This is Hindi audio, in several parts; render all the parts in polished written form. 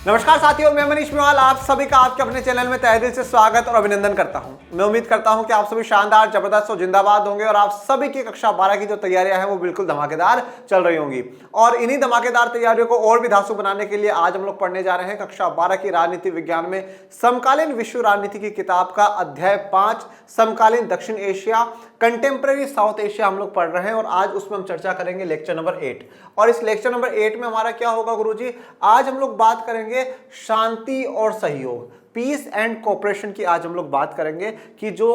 नमस्कार साथियों, मैं मनीष मेवाल आप सभी का आपके अपने चैनल में तहे दिल से स्वागत और अभिनंदन करता हूं। मैं उम्मीद करता हूं कि आप सभी शानदार, जबरदस्त और जिंदाबाद होंगे और आप सभी की कक्षा 12 की जो तैयारियां हैं वो बिल्कुल धमाकेदार चल रही होंगी। और इन्हीं धमाकेदार तैयारियों को और भी धांसू बनाने के लिए आज हम लोग पढ़ने जा रहे हैं कक्षा 12 की राजनीति विज्ञान में समकालीन विश्व राजनीति की किताब का अध्याय 5 समकालीन दक्षिण एशिया, कंटेम्प्रेरी साउथ एशिया हम लोग पढ़ रहे हैं। और आज उसमें हम चर्चा करेंगे लेक्चर नंबर 8। और इस लेक्चर नंबर 8 में हमारा क्या होगा गुरुजी, आज हम लोग बात करेंगे शांति और सहयोग, पीस एंड कोऑपरेशन की। आज हम लोग बात करेंगे कि जो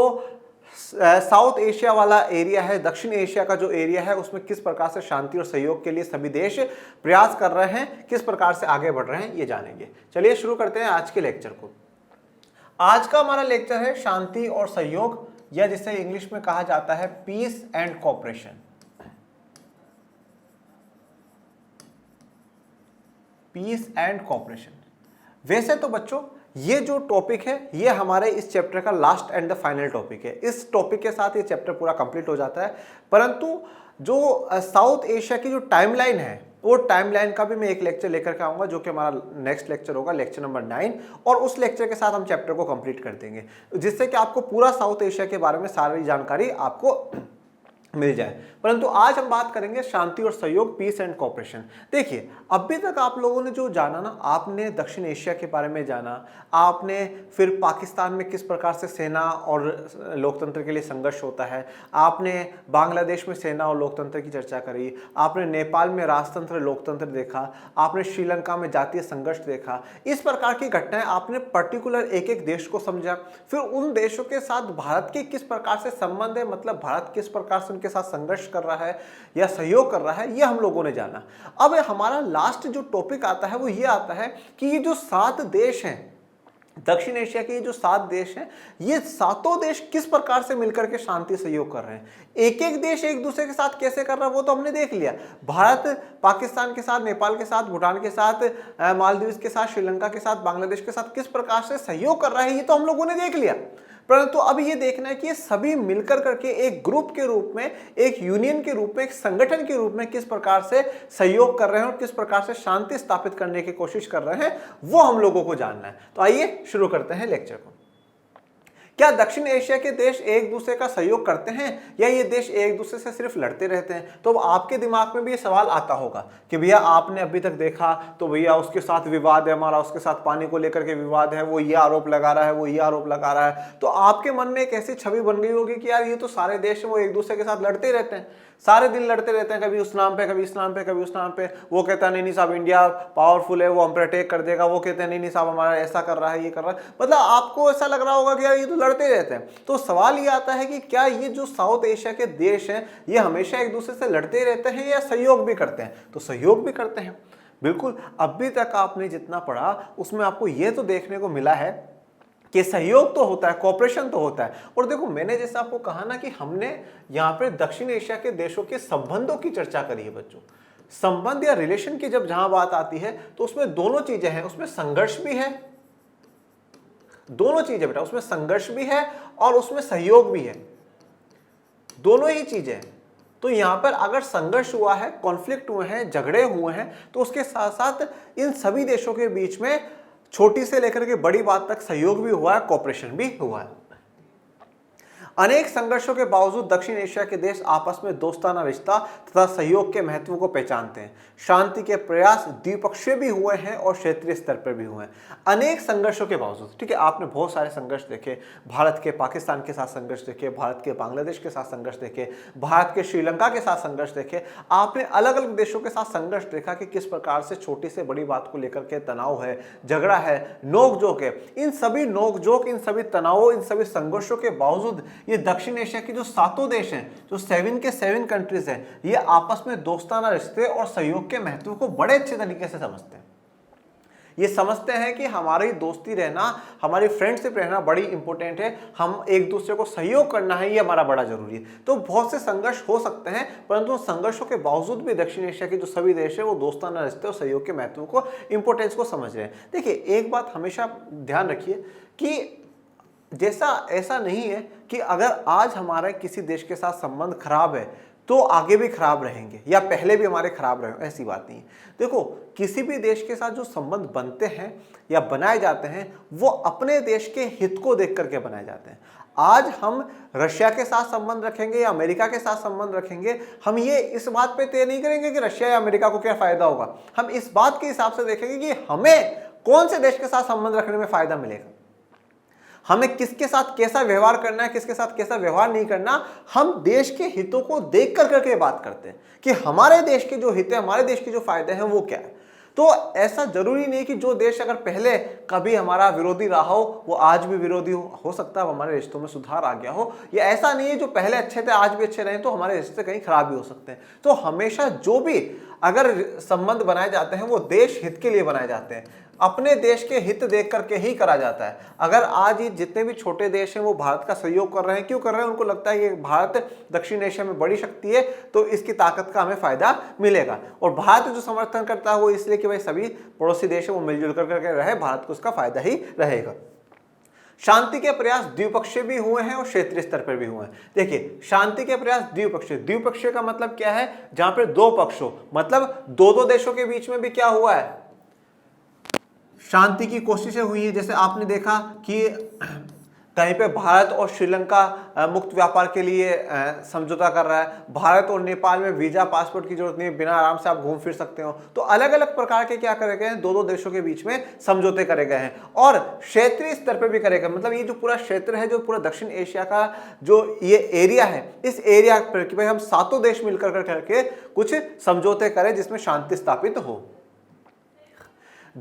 साउथ एशिया वाला एरिया है, दक्षिण एशिया का जो एरिया है, उसमें किस प्रकार से शांति और सहयोग के लिए सभी देश प्रयास कर रहे हैं, किस प्रकार से आगे बढ़ रहे हैं, ये जानेंगे। चलिए शुरू करते हैं आज के लेक्चर को। आज का हमारा लेक्चर है शांति और सहयोग, या जिसे इंग्लिश में कहा जाता है peace and cooperation. Peace and cooperation. वैसे तो बच्चों ये जो टॉपिक है ये हमारे इस चैप्टर का last and the final topic है। इस टॉपिक के साथ ये चैप्टर पूरा कंप्लीट हो जाता है। परंतु जो साउथ एशिया की जो टाइमलाइन है, वो टाइमलाइन का भी मैं एक लेक्चर लेकर के आऊंगा, जो कि हमारा नेक्स्ट लेक्चर होगा, लेक्चर नंबर 9। और उस लेक्चर के साथ हम चैप्टर को कंप्लीट कर देंगे, जिससे कि आपको पूरा साउथ एशिया के बारे में सारी जानकारी आपको मिल जाए। परंतु आज हम बात करेंगे शांति और सहयोग, पीस एंड कोऑपरेशन। देखिए, अभी तक आप लोगों ने जो जाना ना, आपने दक्षिण एशिया के बारे में जाना, आपने फिर पाकिस्तान में किस प्रकार से सेना और लोकतंत्र के लिए संघर्ष होता है, आपने बांग्लादेश में सेना और लोकतंत्र की चर्चा करी, आपने नेपाल में राजतंत्र लोकतंत्र देखा, आपने श्रीलंका में जातीय संघर्ष देखा। इस प्रकार की घटनाएं आपने पर्टिकुलर एक एक देश को समझा। फिर उन देशों के साथ भारत के किस प्रकार से संबंध है, मतलब भारत किस प्रकार से उनके साथ संघर्ष कर रहा है या सहयोग कर रहा है, ये हम लोगों ने जाना। अब हमारा लास्ट जो टॉपिक आता है वो ये आता है कि ये जो 7 देश हैं, दक्षिण एशिया के जो 7 देश हैं, ये सातों देश किस प्रकार से मिलकर के शांति सहयोग कर रहे हैं। एक एक देश एक दूसरे के साथ कैसे कर रहा है वो तो हमने देख लिया। भारत पाकिस्तान के साथ, नेपाल के साथ, भूटान के साथ, मालदीव के साथ, श्रीलंका के साथ, बांग्लादेश के साथ किस प्रकार से सहयोग कर रहा है, ये तो हम लोगों ने देख लिया। परंतु अब ये देखना है कि ये सभी मिलकर करके एक ग्रुप के रूप में, एक यूनियन के रूप में, एक संगठन के रूप में किस प्रकार से सहयोग कर रहे हैं और किस प्रकार से शांति स्थापित करने की कोशिश कर रहे हैं, वो हम लोगों को जानना है। तो आइए शुरू करते हैं लेक्चर को। क्या दक्षिण एशिया के देश एक दूसरे का सहयोग करते हैं या ये देश एक दूसरे से सिर्फ लड़ते रहते हैं? तो आपके दिमाग में भी ये सवाल आता होगा कि भैया आपने अभी तक देखा तो भैया उसके साथ विवाद है हमारा, उसके साथ पानी को लेकर के विवाद है, वो ये आरोप लगा रहा है, वो ये आरोप लगा रहा है। तो आपके मन में एक ऐसी छवि बन गई होगी कि यार ये तो सारे देश वो एक दूसरे के साथ लड़ते रहते हैं, सारे दिन लड़ते रहते हैं, कभी उस नाम पे, कभी इस नाम पे, कभी उस नाम पे। वो कहता है नहीं साहब इंडिया पावरफुल है, वो हम पर अटैक कर देगा, वो कहते हैं नहीं साहब हमारा ऐसा कर रहा है, ये कर रहा है। मतलब आपको ऐसा लग रहा होगा कि यार ये तो लड़ते रहते हैं। तो सवाल ये आता है कि क्या ये जो साउथ एशिया के देश हैं ये हमेशा एक दूसरे से लड़ते रहते हैं या सहयोग भी करते हैं? तो सहयोग भी करते हैं, बिल्कुल। अभी तक आपने जितना पढ़ा उसमें आपको ये तो देखने को मिला है कि सहयोग तो होता है, कोऑपरेशन तो होता है। और देखो, मैंने जैसे आपको कहा ना कि हमने यहाँ पे दक्षिण एशिया के देशों के संबंधों की चर्चा करी है बच्चों। संबंध या रिलेशन की जब जहां बात आती है तो उसमें दोनों चीजें हैं, उसमें संघर्ष भी है, दोनों चीजें बेटा, उसमें संघर्ष भी है और उसमें सहयोग भी है, दोनों ही चीजें हैं। तो यहां पर अगर संघर्ष हुआ है, कॉन्फ्लिक्ट हुए हैं, झगड़े हुए हैं, तो उसके साथ साथ इन सभी देशों के बीच में छोटी से लेकर के बड़ी बात तक सहयोग भी हुआ है, कोऑपरेशन भी हुआ है। अनेक संघर्षों के बावजूद दक्षिण एशिया के देश आपस में दोस्ताना रिश्ता तथा सहयोग के महत्व को पहचानते हैं। शांति के प्रयास द्विपक्षीय भी हुए हैं और क्षेत्रीय स्तर पर भी हुए हैं। अनेक संघर्षों के बावजूद, ठीक है, आपने बहुत सारे संघर्ष देखे, भारत के पाकिस्तान के साथ संघर्ष देखे, भारत के बांग्लादेश के साथ संघर्ष देखे, भारत के श्रीलंका के साथ संघर्ष देखे। आपने अलग अलग देशों के साथ संघर्ष देखा कि किस प्रकार से छोटी से बड़ी बात को लेकर के तनाव है, झगड़ा है, नोकझोंक है। इन सभी नोकझोंक, इन सभी तनावों, इन सभी संघर्षों के बावजूद ये दक्षिण एशिया के जो 7 देश हैं, जो 7 के 7 कंट्रीज हैं, ये आपस में दोस्ताना रिश्ते और सहयोग के महत्व को बड़े अच्छे तरीके से समझते हैं। ये समझते हैं कि हमारी दोस्ती रहना, हमारी फ्रेंडशिप रहना बड़ी इंपॉर्टेंट है, हम एक दूसरे को सहयोग करना है, ये हमारा बड़ा जरूरी है। तो बहुत से संघर्ष हो सकते हैं, परंतु संघर्षों के बावजूद भी दक्षिण एशिया के जो सभी देश है वो दोस्ताना रिश्ते और सहयोग के महत्व को, इंपॉर्टेंस को समझ रहे हैं। देखिए, एक बात हमेशा ध्यान रखिए कि जैसा ऐसा नहीं है कि अगर आज हमारे किसी देश के साथ संबंध खराब है तो आगे भी खराब रहेंगे या पहले भी हमारे खराब रहे, ऐसी बात नहीं है। देखो, किसी भी देश के साथ जो संबंध बनते हैं या बनाए जाते हैं वो अपने देश के हित को देख करके बनाए जाते हैं। आज हम रशिया के साथ संबंध रखेंगे या अमेरिका के साथ संबंध रखेंगे, हम ये इस बात पे तय नहीं करेंगे कि रशिया या अमेरिका को क्या फायदा होगा, हम इस बात के हिसाब से देखेंगे कि हमें कौन से देश के साथ संबंध रखने में फायदा मिलेगा, हमें किसके साथ कैसा व्यवहार करना है, किसके साथ कैसा व्यवहार नहीं करना। हम देश के हितों को देख कर करके बात करते हैं कि हमारे देश के जो हित है, हमारे देश के जो फायदे हैं वो क्या है। तो ऐसा जरूरी नहीं कि जो देश अगर पहले कभी हमारा विरोधी रहा हो वो आज भी विरोधी हो सकता है हमारे रिश्तों में सुधार आ गया हो, या ऐसा नहीं है जो पहले अच्छे थे आज भी अच्छे रहे, तो हमारे रिश्ते कहीं खराब भी हो सकते हैं। तो हमेशा जो भी अगर संबंध बनाए जाते हैं वो देश हित के लिए बनाए जाते हैं, अपने देश के हित देख करके ही करा जाता है। अगर आज ये जितने भी छोटे देश हैं वो भारत का सहयोग कर रहे हैं, क्यों कर रहे हैं, उनको लगता है कि भारत दक्षिण एशिया में बड़ी शक्ति है तो इसकी ताकत का हमें फायदा मिलेगा। और भारत जो समर्थन करता है वो इसलिए कि भाई सभी पड़ोसी देश है वो मिलजुल करके रहे, भारत को उसका फायदा ही रहेगा। शांति के प्रयास द्विपक्षीय भी हुए हैं और क्षेत्रीय स्तर पर भी हुए हैं। देखिए, शांति के प्रयास द्विपक्षीय, द्विपक्षीय का मतलब क्या है, जहां पर दो पक्ष हो, मतलब दो देशों के बीच में भी क्या हुआ है, शांति की कोशिशें हुई है। जैसे आपने देखा कि कहीं पे भारत और श्रीलंका मुक्त व्यापार के लिए समझौता कर रहा है, भारत और नेपाल में वीजा पासपोर्ट की जरूरत नहीं, बिना आराम से आप घूम फिर सकते हो। तो अलग अलग प्रकार के क्या करे गए हैं, दो देशों के बीच में समझौते करे गए हैं। और क्षेत्रीय स्तर पर भी करे गए, मतलब ये जो पूरा क्षेत्र है, जो पूरा दक्षिण एशिया का जो ये एरिया है, इस एरिया पर कि भाई हम सातों देश मिलकर करके कुछ समझौते करें जिसमें शांति स्थापित हो।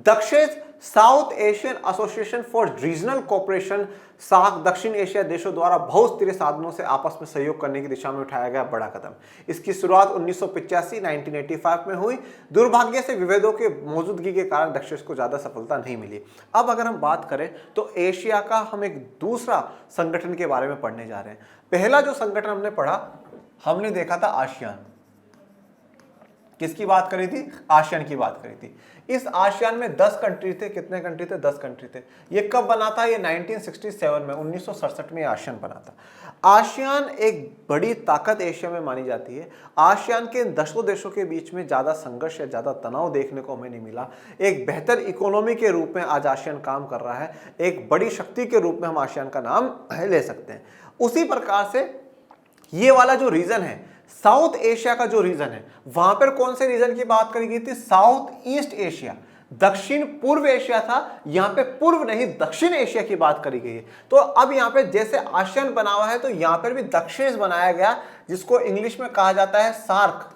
दक्षिण South Asian Association for Regional Cooperation, SAARC, दक्षिण एशिया देशों द्वारा बहुस्तरीय साधनों से आपस में सहयोग करने की दिशा में उठाया गया बड़ा कदम। इसकी शुरुआत 1985 में हुई। दुर्भाग्य से विभेदों के मौजूदगी के कारण दक्षिण को ज्यादा सफलता नहीं मिली। अब अगर हम बात करें तो एशिया का हम एक दूसरा संगठन के बारे में पढ़ने जा रहे हैं। पहला जो संगठन हमने पढ़ा, हमने देखा था आसियान। किसकी बात करी थी, आसियान की बात करी थी। इस आसियान में 10 कंट्री थे। कितने कंट्री थे, 10 कंट्री थे। ये कब बना था, ये 1967 में, 1967 में आसियान बना था। आसियान एक बड़ी ताकत एशिया में मानी जाती है। आसियान के 10 देशों के बीच में ज्यादा संघर्ष या ज्यादा तनाव देखने को हमें नहीं मिला। एक बेहतर इकोनॉमी के रूप में आज आसियान काम कर रहा है। एक बड़ी शक्ति के रूप में हम आसियान का नाम ले सकते हैं। उसी प्रकार से ये वाला जो रीजन है, साउथ एशिया का जो रीजन है, वहां पर कौन से रीजन की बात करी गई थी, साउथ ईस्ट एशिया, दक्षिण पूर्व एशिया था। यहां पे पूर्व नहीं दक्षिण एशिया की बात करी गई है। तो अब यहां पे जैसे आसियान बना हुआ है तो यहां पर भी दक्षिण बनाया गया, जिसको इंग्लिश में कहा जाता है सार्क।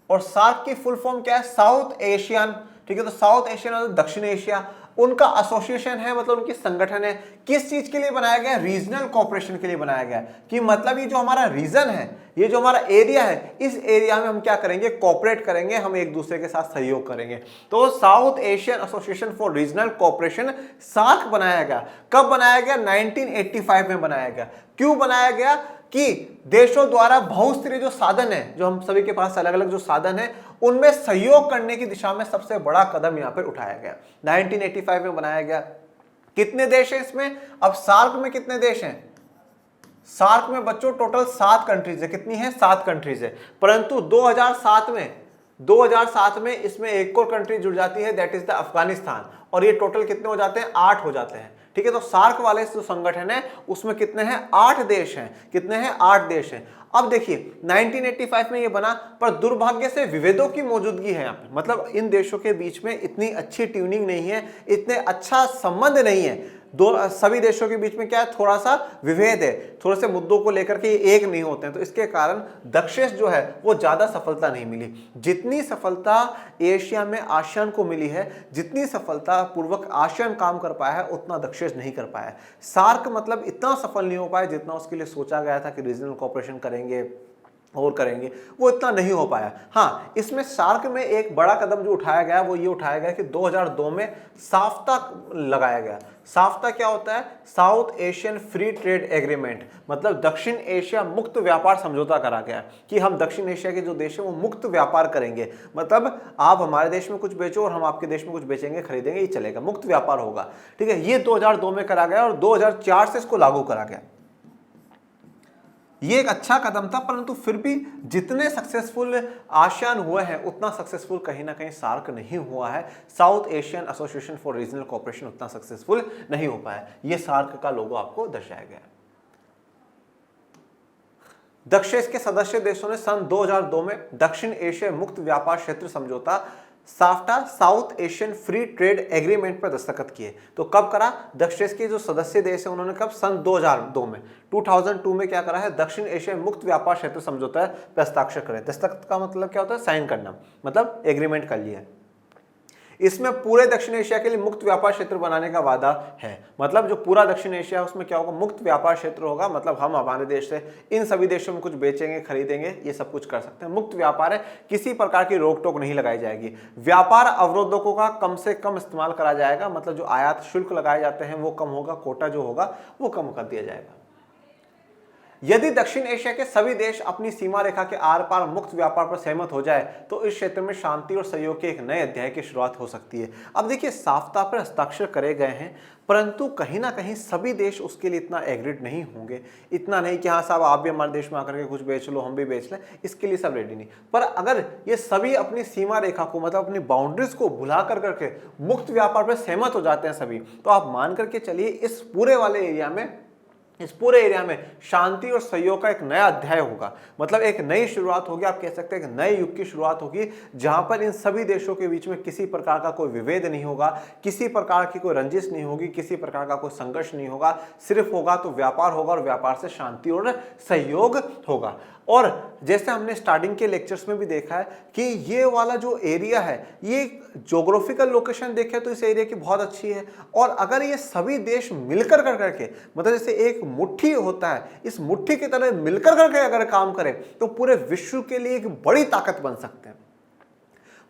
और सार्क की फुल फॉर्म क्या है, साउथ एशियन, ठीक है। तो साउथ एशियन मतलब दक्षिण एशिया, उनका एसोसिएशन है, मतलब उनकी संगठन है। किस चीज के लिए बनाया गया, रीजनल कोऑपरेशन के लिए बनाया गया। कि मतलब ये जो हमारा रीजन है, ये जो हमारा एरिया है, इस एरिया में हम क्या करेंगे, कोऑपरेट करेंगे, हम एक दूसरे के साथ सहयोग करेंगे। तो South Asian Association for Regional Cooperation, SAARC बनाया गया। कब बनाया गया, 1985 में बनाया गया। क्यों बनाया गया, कि देशों द्वारा बहुस्तरीय जो साधन है, जो हम सभी के पास अलग अलग जो साधन है, उनमें सहयोग करने की दिशा में सबसे बड़ा कदम यहां पर उठाया गया। 1985 में बनाया गया। कितने देश हैं इसमें, अब सार्क में कितने देश हैं, सार्क में बच्चों टोटल 7 कंट्रीज है। कितनी है, 7 कंट्रीज है। परंतु 2007 में इसमें एक और कंट्री जुड़ जाती है, दैट इज द अफगानिस्तान। और ये टोटल कितने हो जाते हैं, 8 हो जाते हैं। ठीक है। तो सार्क वाले जो संगठन है उसमें कितने हैं, 8 देश हैं। कितने हैं, 8 देश हैं। अब देखिए 1985 में ये बना, पर दुर्भाग्य से विभेदों की मौजूदगी है यहाँ पे। मतलब इन देशों के बीच में इतनी अच्छी ट्यूनिंग नहीं है, इतने अच्छा संबंध नहीं है। सभी देशों के बीच में क्या है, थोड़ा सा विभेद है, थोड़े से मुद्दों को लेकर के एक नहीं होते हैं। तो इसके कारण दक्षिण जो है वो ज्यादा सफलता नहीं मिली। जितनी सफलता एशिया में आसियान को मिली है, जितनी सफलता पूर्वक आसियान काम कर पाया है, उतना दक्षिण नहीं कर पाया। सार्क मतलब इतना सफल नहीं हो पाया जितना उसके लिए सोचा गया था कि रीजनल कोऑपरेशन करेंगे और करेंगे, वो इतना नहीं हो पाया। हाँ, इसमें सार्क में एक बड़ा कदम जो उठाया गया वो ये उठाया गया कि 2002 में साफ्ता लगाया गया। साफ्ता क्या होता है, south Asian free trade agreement, मतलब दक्षिण एशिया मुक्त व्यापार समझौता करा गया कि हम दक्षिण एशिया के जो देश है वो मुक्त व्यापार करेंगे। मतलब आप हमारे देश में कुछ बेचो और हम आपके देश में कुछ बेचेंगे, खरीदेंगे, ये चलेगा, मुक्त व्यापार होगा। ठीक है। ये 2002 में करा गया और 2004 से इसको लागू करा गया। ये एक अच्छा कदम था, परंतु फिर भी जितने सक्सेसफुल आसियान हुए हैं उतना सक्सेसफुल कहीं ना कहीं सार्क नहीं हुआ है। South Asian Association for Regional cooperation उतना सक्सेसफुल नहीं हो पाया। ये सार्क का लोगो आपको दर्शाया गया है। दक्षिण के सदस्य देशों ने सन 2002 में दक्षिण एशिया मुक्त व्यापार क्षेत्र समझौता SAFTA, south Asian free trade agreement पर दस्तखत किए। तो कब करा? दक्षिण के जो सदस्य देश है उन्होंने कब? सन 2002 में, 2002 में क्या करा है? दक्षिण एशिया मुक्त व्यापार क्षेत्र समझौता पर हस्ताक्षर करे। दस्तखत का मतलब क्या होता है? साइन करना, मतलब एग्रीमेंट कर लिया। इसमें पूरे दक्षिण एशिया के लिए मुक्त व्यापार क्षेत्र बनाने का वादा है। मतलब जो पूरा दक्षिण एशिया है उसमें क्या होगा? मुक्त व्यापार क्षेत्र होगा। मतलब हम हमारे देश से इन सभी देशों में कुछ बेचेंगे, खरीदेंगे, ये सब कुछ कर सकते हैं। मुक्त व्यापार है, किसी प्रकार की रोक टोक नहीं लगाई जाएगी। व्यापार अवरोधकों का कम से कम इस्तेमाल करा जाएगा। मतलब जो आयात शुल्क लगाए जाते हैं वो कम होगा, कोटा जो होगा वो कम कर दिया जाएगा। यदि दक्षिण एशिया के सभी देश अपनी सीमा रेखा के आर पार मुक्त व्यापार पर सहमत हो जाए तो इस क्षेत्र में शांति और सहयोग के एक नए अध्याय की शुरुआत हो सकती है। अब देखिए, साफ्ता पर हस्ताक्षर करे गए हैं, परंतु कहीं ना कहीं सभी देश उसके लिए इतना एग्रीड नहीं होंगे। इतना नहीं कि हाँ साहब आप भी हमारे देश में आकर के कुछ बेच लो, हम भी बेच लें, इसके लिए सब रेडी नहीं। पर अगर ये सभी अपनी सीमा रेखा को, मतलब अपनी बाउंड्रीज को भुला कर करके मुक्त व्यापार पर सहमत हो जाते हैं सभी, तो आप मान करके चलिए इस पूरे वाले एरिया में, इस पूरे एरिया में शांति और सहयोग का एक नया अध्याय होगा। मतलब एक नई शुरुआत होगी, आप कह सकते हैं एक नए युग की शुरुआत होगी, जहां पर इन सभी देशों के बीच में किसी प्रकार का कोई विभेद नहीं होगा, किसी प्रकार की कोई रंजिश नहीं होगी, किसी प्रकार का कोई संघर्ष नहीं होगा। सिर्फ होगा तो व्यापार होगा और व्यापार से शांति और सहयोग होगा। और जैसे हमने स्टार्टिंग के लेक्चर्स में भी देखा है कि ये वाला जो एरिया है, ये ज्योग्राफिकल लोकेशन देखें तो इस एरिया की बहुत अच्छी है। और अगर ये सभी देश मिलकर कर करके, मतलब जैसे एक मुट्ठी होता है, इस मुट्ठी की तरह मिलकर करके अगर काम करें तो पूरे विश्व के लिए एक बड़ी ताकत बन सकते हैं।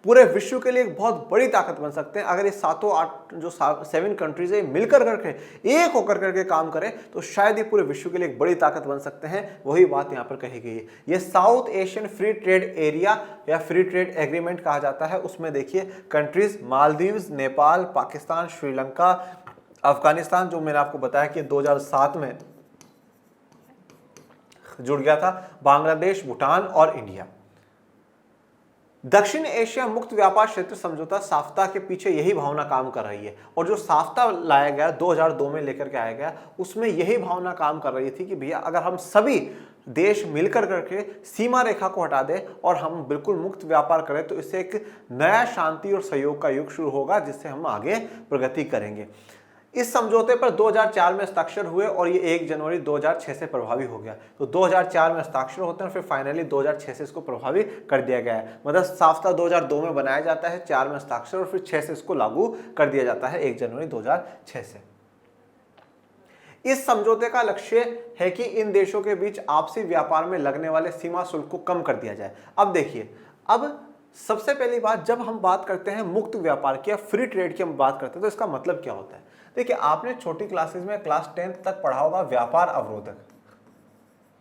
पूरे विश्व के लिए एक बहुत बड़ी ताकत बन सकते हैं। अगर ये 7 कंट्रीज है मिलकर करके, एक होकर करके काम करें तो शायद ये पूरे विश्व के लिए एक बड़ी ताकत बन सकते हैं। वही बात यहाँ पर कही गई है। ये south Asian free trade area या फ्री ट्रेड एग्रीमेंट कहा जाता है। उसमें देखिए कंट्रीज मालदीव्स, नेपाल, पाकिस्तान, श्रीलंका, अफगानिस्तान, जो मैंने आपको बताया कि 2007 में जुड़ गया था, बांग्लादेश, भूटान और इंडिया। दक्षिण एशिया मुक्त व्यापार क्षेत्र समझौता साफ्ता के पीछे यही भावना काम कर रही है। और जो साफ्ता लाया गया 2002 में लेकर के आया गया, उसमें यही भावना काम कर रही थी कि भैया अगर हम सभी देश मिलकर करके सीमा रेखा को हटा दें और हम बिल्कुल मुक्त व्यापार करें तो इससे एक नया शांति और सहयोग का युग शुरू होगा, जिससे हम आगे प्रगति करेंगे। इस समझौते पर 2004 में हस्ताक्षर हुए और ये 1 जनवरी 2006 से प्रभावी हो गया। तो 2004 में हस्ताक्षर होते हैं और फिर फाइनली 2006 से इसको प्रभावी कर दिया गया है। मतलब साफ्ता 2002 में बनाया जाता है, 4 में हस्ताक्षर और फिर 6 से इसको लागू कर दिया जाता है, 1 जनवरी 2006 से। इस समझौते का लक्ष्य है कि इन देशों के बीच आपसी व्यापार में लगने वाले सीमा शुल्क को कम कर दिया जाए। अब देखिए, अब सबसे पहली बात, जब हम बात करते हैं मुक्त व्यापार की या फ्री ट्रेड की हम बात करते हैं तो इसका मतलब क्या होता है? देखिए, आपने छोटी क्लासेस में क्लास 10th तक पढ़ा होगा व्यापार अवरोधक।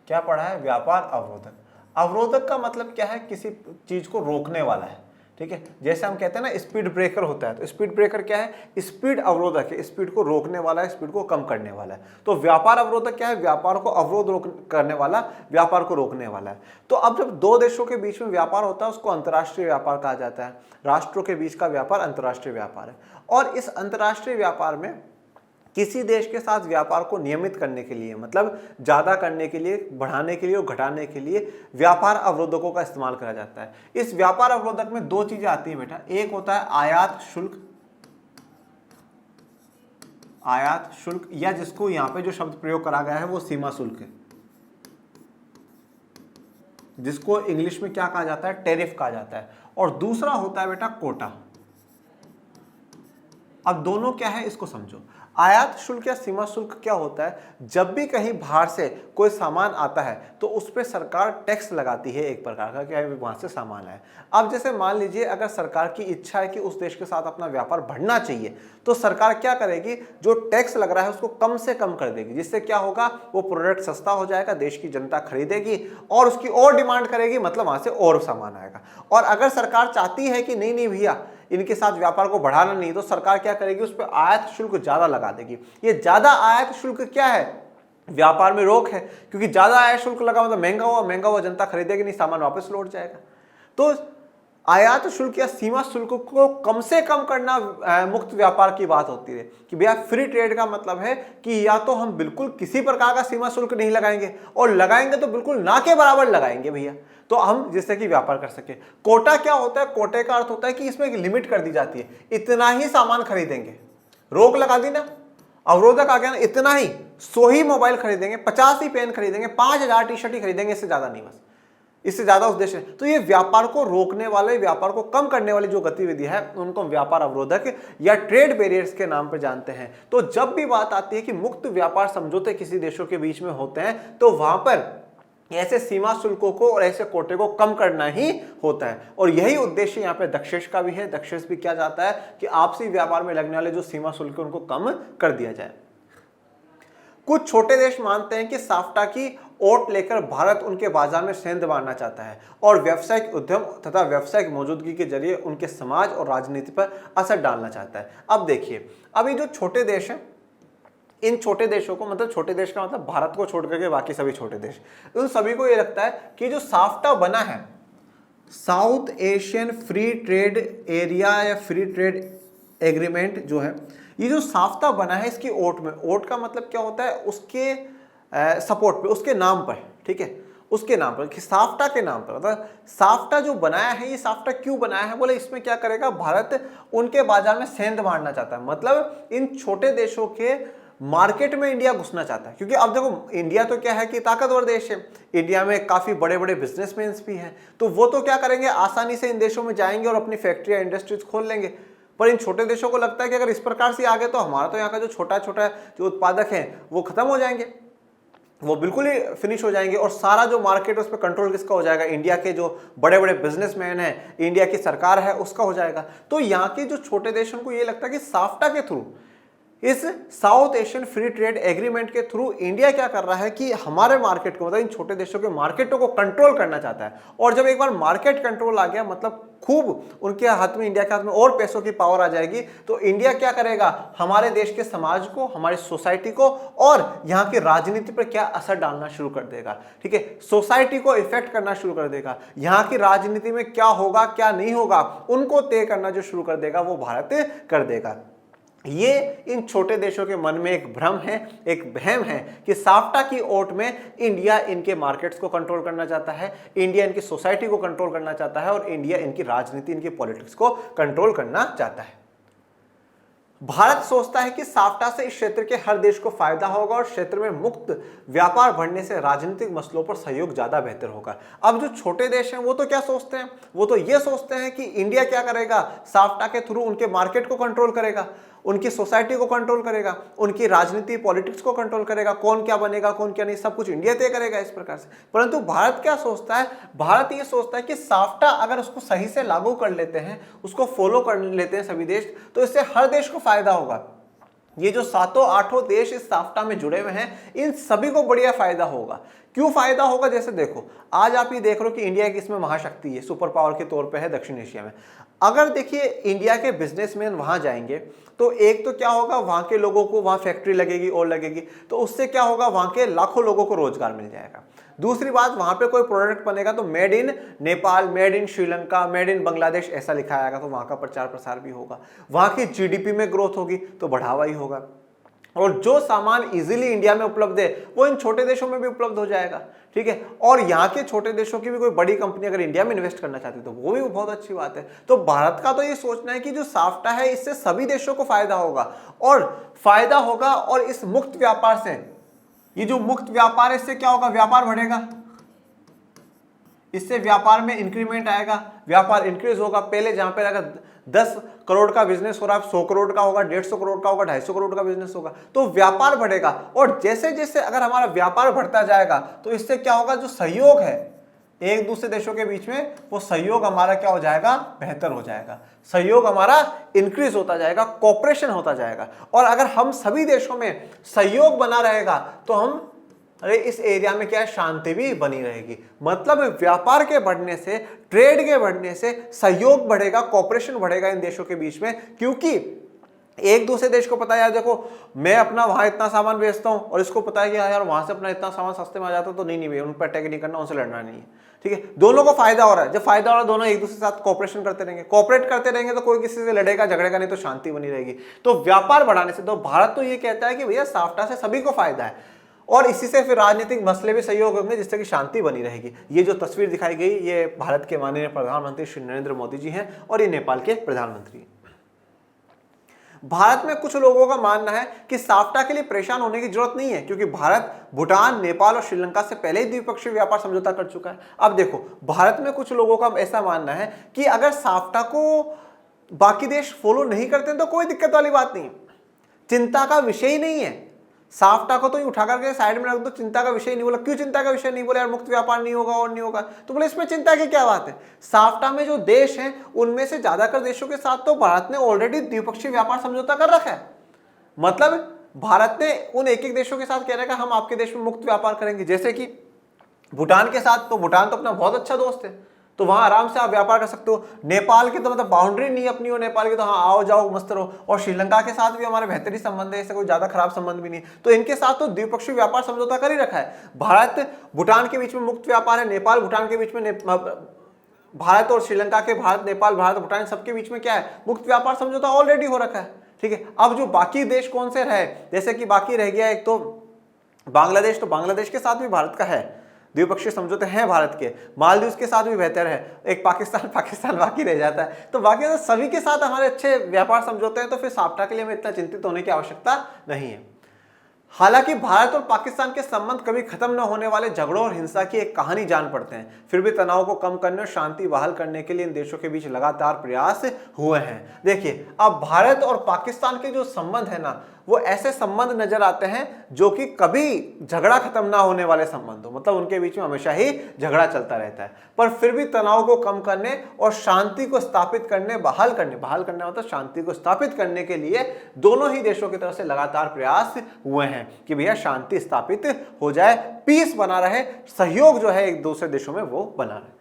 क्या पढ़ा है? व्यापार अवरोधक। अवरोधक का मतलब क्या है? किसी चीज को रोकने वाला है। ठीक है, जैसे हम कहते हैं ना स्पीड ब्रेकर होता है, तो स्पीड ब्रेकर क्या है? स्पीड अवरोधक है, स्पीड को रोकने वाला है, स्पीड को कम करने वाला है। तो व्यापार अवरोधक क्या है? व्यापार को अवरोध करने वाला, व्यापार को रोकने वाला है। तो अब जब दो देशों के बीच में व्यापार होता है उसको अंतर्राष्ट्रीय व्यापार कहा जाता है। राष्ट्रों के बीच का व्यापार अंतर्राष्ट्रीय व्यापार है। और इस अंतर्राष्ट्रीय व्यापार में किसी देश के साथ व्यापार को नियमित करने के लिए, मतलब ज्यादा करने के लिए, बढ़ाने के लिए और घटाने के लिए व्यापार अवरोधकों का इस्तेमाल करा जाता है। इस व्यापार अवरोधक में 2 चीजें आती हैं बेटा। एक होता है आयात शुल्क, आयात शुल्क, या जिसको यहां पे जो शब्द प्रयोग करा गया है वो सीमा शुल्क है, जिसको इंग्लिश में क्या कहा जाता है? टैरिफ कहा जाता है। और दूसरा होता है बेटा कोटा। अब दोनों क्या है इसको समझो। आयात शुल्क या सीमा शुल्क क्या होता है? जब भी कहीं बाहर से कोई सामान आता है तो उस पर सरकार टैक्स लगाती है एक प्रकार का, क्या वहां से सामान आए। अब जैसे मान लीजिए अगर सरकार की इच्छा है कि उस देश के साथ अपना व्यापार बढ़ना चाहिए, तो सरकार क्या करेगी? जो टैक्स लग रहा है उसको कम से कम कर देगी, जिससे क्या होगा? वो प्रोडक्ट सस्ता हो जाएगा, देश की जनता खरीदेगी और उसकी और डिमांड करेगी, मतलब वहां से और सामान आएगा। और अगर सरकार चाहती है कि नहीं नहीं भैया इनके साथ व्यापार को बढ़ाना नहीं, तो सरकार क्या करेगी? उस पर आयात शुल्क ज्यादा लगा देगी। ये ज्यादा आयात शुल्क क्या है? व्यापार में रोक है, क्योंकि ज्यादा आयात शुल्क लगा मतलब महंगा हुआ जनता खरीदेगी नहीं, सामान वापस लौट जाएगा। तो आयात शुल्क या सीमा शुल्क को कम से कम करना मुक्त व्यापार की बात होती है कि भैया फ्री ट्रेड का मतलब है कि या तो हम बिल्कुल किसी प्रकार का सीमा शुल्क नहीं लगाएंगे, और लगाएंगे तो बिल्कुल ना के बराबर लगाएंगे भैया, तो हम जिससे कि व्यापार कर सके। कोटा क्या होता है? कोटे का अर्थ होता है कि इसमें एक लिमिट कर दी जाती है, इतना ही सामान खरीदेंगे। रोक लगा दी ना, अवरोधक आ गया ना, इतना ही, 100 ही मोबाइल खरीदेंगे, 50 ही पेन खरीदेंगे, 5000 टी शर्ट ही खरीदेंगे, इससे ज्यादा नहीं, बस इससे ज्यादा उद्देश्य है। तो ये व्यापार को रोकने वाले, व्यापार को कम करने वाली जो गतिविधि है उनको व्यापार अवरोधक या ट्रेड बैरियर्स के नाम पर जानते हैं। तो जब भी बात आती है कि मुक्त व्यापार समझौते किसी देशों के बीच में होते हैं, तो वहां पर ऐसे सीमा शुल्कों को और ऐसे कोटे को कम करना ही होता है, और यही उद्देश्य यहाँ पे दक्षेश का भी है। दक्षेश भी क्या चाहता है कि आपसी व्यापार में लगने वाले जो सीमा शुल्क उनको कम कर दिया जाए। कुछ छोटे देश मानते हैं कि साफ्टा की ओट लेकर भारत उनके बाजार में सेंध मारना चाहता है और व्यावसायिक उद्यम तथा व्यावसायिक मौजूदगी के जरिए उनके समाज और राजनीति पर असर डालना चाहता है। अब देखिए, अभी जो छोटे देश हैं, इन छोटे देशों को, मतलब छोटे देश का मतलब भारत को छोड़ करके बाकी सभी छोटे देश, उन सभी को ये लगता है कि जो साफ्टा बना है, south Asian free trade area या फ्री ट्रेड एग्रीमेंट जो है, ये जो साफ्टा बना है इसकी ओट में, ओट का मतलब क्या होता है? उसके सपोर्ट पे, उसके नाम पर, ठीक है, उसके नाम पर, कि साफ्टा के नाम पर, मतलब साफ्टा जो बनाया है, ये साफ्टा क्यों बनाया है? बोले इसमें क्या करेगा, भारत उनके बाजार में सेंध मारना चाहता है, मतलब इन छोटे देशों के मार्केट में इंडिया घुसना चाहता है। क्योंकि अब देखो, इंडिया तो क्या है कि ताकतवर देश है, इंडिया में काफी बड़े बड़े बिजनेसमैन भी हैं, तो वो तो क्या करेंगे, आसानी से इन देशों में जाएंगे और अपनी फैक्ट्री या इंडस्ट्रीज खोल लेंगे। पर इन छोटे देशों को लगता है कि अगर इस प्रकार से आगे तो हमारा तो यहाँ का जो छोटा छोटा जो उत्पादक हैं वो खत्म हो जाएंगे, वो बिल्कुल ही फिनिश हो जाएंगे, और सारा जो मार्केट उस पर कंट्रोल किसका हो जाएगा? इंडिया के जो बड़े बड़े बिजनेसमैन हैं, इंडिया की सरकार है, उसका हो जाएगा। तो यहाँ के जो छोटे देशों को ये लगता है कि साफ्टा के थ्रू, इस south Asian free trade agreement के थ्रू इंडिया क्या कर रहा है कि हमारे मार्केट को, मतलब इन छोटे देशों के मार्केटों को कंट्रोल करना चाहता है। और जब एक बार मार्केट कंट्रोल आ गया, मतलब खूब उनके हाथ में, इंडिया के हाथ में और पैसों की पावर आ जाएगी, तो इंडिया क्या करेगा, हमारे देश के समाज को, हमारी सोसाइटी को और यहाँ की राजनीति पर क्या असर डालना शुरू कर देगा, ठीक है, सोसाइटी को इफेक्ट करना शुरू कर देगा, यहाँ की राजनीति में क्या होगा क्या नहीं होगा उनको तय करना जो शुरू कर देगा वो भारत कर देगा। ये इन छोटे देशों के मन में एक भ्रम है, एक वहम है कि साफ्टा की ओट में इंडिया इनके मार्केट्स को कंट्रोल करना चाहता है, इंडिया इनकी सोसाइटी को कंट्रोल करना चाहता है, और इंडिया इनकी राजनीति, इनकी पॉलिटिक्स को कंट्रोल करना चाहता है। भारत सोचता है कि साफ्टा से इस क्षेत्र के हर देश को फायदा होगा और क्षेत्र में मुक्त व्यापार बढ़ने से राजनीतिक मसलों पर सहयोग ज्यादा बेहतर होगा। अब जो छोटे देश हैं वो तो क्या सोचते हैं, वो तो ये सोचते हैं कि इंडिया क्या करेगा, साफ्टा के थ्रू उनके मार्केट को कंट्रोल करेगा, उनकी सोसाइटी को कंट्रोल करेगा, उनकी राजनीति पॉलिटिक्स को कंट्रोल करेगा, कौन क्या बनेगा कौन क्या नहीं सब कुछ इंडिया तय करेगा इस प्रकार से। परंतु भारत क्या सोचता है, भारत ये सोचता है कि साफ्टा अगर उसको सही से लागू कर लेते हैं, उसको फॉलो कर लेते हैं सभी देश, तो इससे हर देश को फायदा होगा। ये जो 7-8 देश इस साफ्टा में जुड़े हुए हैं, इन सभी को बढ़िया फायदा होगा। क्यों फायदा होगा? जैसे देखो, आज आप ये देख रहे हो कि इंडिया की इसमें महाशक्ति है, सुपर पावर के तौर पे है दक्षिण एशिया में। अगर देखिए इंडिया के बिजनेसमैन वहां जाएंगे तो एक तो क्या होगा, वहां के लोगों को वहां फैक्ट्री लगेगी और लगेगी, तो उससे क्या होगा, वहां के लाखों लोगों को रोजगार मिल जाएगा। दूसरी बात, वहां पे कोई प्रोडक्ट बनेगा तो made in Nepal, made in Sri Lanka, made in Bangladesh ऐसा लिखा आएगा, तो वहां का प्रचार प्रसार भी होगा, वहां की जीडीपी में ग्रोथ होगी तो बढ़ावा ही होगा, और जो सामान इजीली इंडिया में उपलब्ध है वो इन छोटे देशों में भी उपलब्ध हो जाएगा, ठीक है। और यहाँ के छोटे देशों की भी कोई बड़ी कंपनी अगर इंडिया में इन्वेस्ट करना चाहती है तो वो भी बहुत अच्छी बात है। तो भारत का तो ये सोचना है कि जो साफ्टा है इससे सभी देशों को फायदा होगा, और इस मुक्त व्यापार से, ये जो मुक्त व्यापार है इससे क्या होगा, व्यापार बढ़ेगा, इससे व्यापार में इंक्रीमेंट आएगा, व्यापार इंक्रीज होगा। पहले जहां पे अगर 10 करोड़ का बिजनेस हो रहा है 100 करोड़ का होगा, 150 करोड़ का होगा, 250 करोड़ का बिजनेस होगा, तो व्यापार बढ़ेगा। और जैसे जैसे अगर हमारा व्यापार बढ़ता जाएगा तो इससे क्या होगा, जो सहयोग है एक दूसरे देशों के बीच में, वो सहयोग हमारा क्या हो जाएगा, बेहतर हो जाएगा, सहयोग हमारा इंक्रीज होता जाएगा, कोऑपरेशन होता जाएगा। और अगर हम सभी देशों में सहयोग बना रहेगा तो हम इस एरिया में क्या है, शांति भी बनी रहेगी। मतलब व्यापार के बढ़ने से, ट्रेड के बढ़ने से सहयोग बढ़ेगा, कोऑपरेशन बढ़ेगा इन देशों के बीच में, क्योंकि एक दूसरे देश को पता है यार देखो मैं अपना वहां इतना सामान बेचता हूं और इसको पता है कि यार वहां से अपना इतना सामान सस्ते में आ जाता है, तो नहीं भैया उन पर अटैक नहीं करना, उनसे लड़ना नहीं है। ठीक है, दोनों को फायदा हो रहा है। जब फायदा हो रहा है दोनों एक दूसरे के साथ कोऑपरेशन करते रहेंगे, कोऑपरेट करते रहेंगे तो कोई किसी से लड़ेगा झगड़ेगा नहीं, तो शांति बनी रहेगी। तो व्यापार बढ़ाने से तो भारत तो ये कहता है कि भैया साफ्टा से सभी को फायदा है, और इसी से फिर राजनीतिक मसले भी सहयोग होंगे जिससे कि शांति बनी रहेगी। ये जो तस्वीर दिखाई गई ये भारत के माननीय प्रधानमंत्री श्री नरेंद्र मोदी जी हैं और ये नेपाल के प्रधानमंत्री हैं। भारत में कुछ लोगों का मानना है कि साफ्टा के लिए परेशान होने की जरूरत नहीं है, क्योंकि भारत भूटान, नेपाल और श्रीलंका से पहले ही द्विपक्षीय व्यापार समझौता कर चुका है। अब देखो भारत में कुछ लोगों का ऐसा मानना है कि अगर साफ्टा को बाकी देश फॉलो नहीं करते तो कोई दिक्कत वाली बात नहीं, चिंता का विषय ही नहीं है। साफ्टा को तो उठा करके साइड में रख दो, चिंता का विषय नहीं बोला। क्यों चिंता का विषय नहीं बोला? यार मुक्त व्यापार नहीं होगा और नहीं होगा, तो बोले इसमें चिंता की क्या बात है। साफ्टा में जो देश हैं उनमें से ज्यादातर देशों के साथ तो भारत ने ऑलरेडी द्विपक्षीय व्यापार समझौता कर रखा है। मतलब भारत ने उन एक एक देशों के साथ कह रखा है हम आपके देश में मुक्त व्यापार करेंगे। जैसे कि भूटान के साथ, तो भूटान तो अपना बहुत अच्छा दोस्त है, तो वहां आराम से आप व्यापार कर सकते हो। नेपाल की तो मतलब बाउंड्री नहीं अपनी हो नेपाल की, तो हाँ आओ जाओ मस्त रहो। और श्रीलंका के साथ भी हमारे बेहतरीन संबंध है, इससे कोई ज्यादा खराब संबंध भी नहीं, तो इनके साथ तो द्विपक्षीय व्यापार समझौता कर ही रखा है। भारत भूटान के बीच में मुक्त व्यापार है, नेपाल भूटान के बीच में भारत और श्रीलंका के, भारत नेपाल भारत भूटान सबके बीच में क्या है, मुक्त व्यापार समझौता ऑलरेडी हो रखा है। ठीक है, अब जो बाकी देश कौन से रहे, जैसे कि बाकी रह गया एक तो बांग्लादेश, तो बांग्लादेश के साथ भी भारत का है द्विपक्षीय समझौते हैं भारत के। मालदीव के साथ भी बेहतर है, एक पाकिस्तान बाकी रह जाता है। तो बाकी तो सभी के साथ हमारे अच्छे व्यापार समझौते हैं, तो फिर साफ्टा के लिए हमें इतना चिंतित होने की आवश्यकता नहीं है। हालांकि भारत और पाकिस्तान के संबंध कभी खत्म न होने वाले झगड़ों और हिंसा की एक कहानी जान पड़ते हैं, फिर भी तनाव को कम करने और शांति बहाल करने के लिए इन देशों के बीच लगातार प्रयास हुए हैं। देखिए अब भारत और पाकिस्तान के जो संबंध है ना, वो ऐसे संबंध नजर आते हैं जो कि कभी झगड़ा खत्म ना होने वाले संबंध हो, मतलब उनके बीच में हमेशा ही झगड़ा चलता रहता है, पर फिर भी तनाव को कम करने और शांति को स्थापित करने, बहाल करने मतलब शांति को स्थापित करने के लिए दोनों ही देशों की तरफ से लगातार प्रयास हुए हैं कि भैया शांति स्थापित हो जाए, पीस बना रहे, सहयोग जो है एक दूसरे देशों में वो बना रहे।